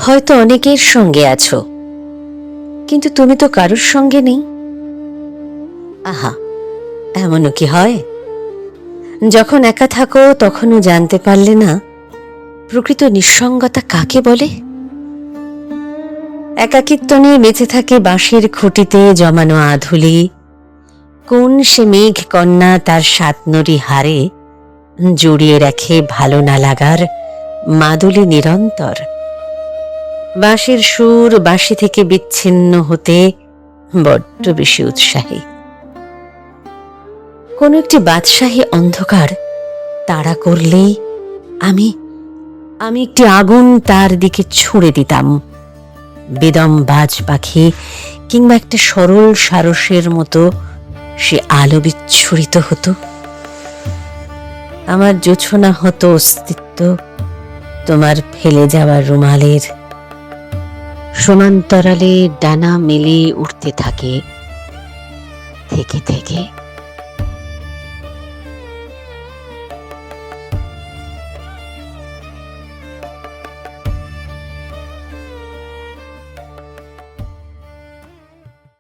হয়তো অনেকের সঙ্গে আছো, কিন্তু তুমি তো কারোর সঙ্গে নেই। আহা, এমনও কি হয়? যখন একা থাকো তখনও জানতে পারলে না প্রকৃত নিঃসঙ্গতা কাকে বলে। একাকিত্ব নিয়ে বেঁচে থাকে বাঁশের খুঁটিতে জমানো আধুলি। কোন সে মেঘ কন্যা তার সাতনরি হারে জড়িয়ে রাখে ভালো না লাগার মাদুলি নিরন্তর। বাঁশির সুর বাঁশি থেকে বিচ্ছিন্ন হতে বড্ড বেশি উৎসাহী। কোন একটি বাদশাহী অন্ধকার তাড়া করলেই আমি আমি একটি আগুন তার দিকে ছুঁড়ে দিতাম। বেদম বাজ পাখি কিংবা একটা সরল সারসের মতো সে আলো বিচ্ছুরিত হতো। আমার জোছনা হতো অস্তিত্ব তোমার ফেলে যাওয়া রুমালের। সমান্তরালে ডানা মেলে উঠতে থাকে থেকে থেকে।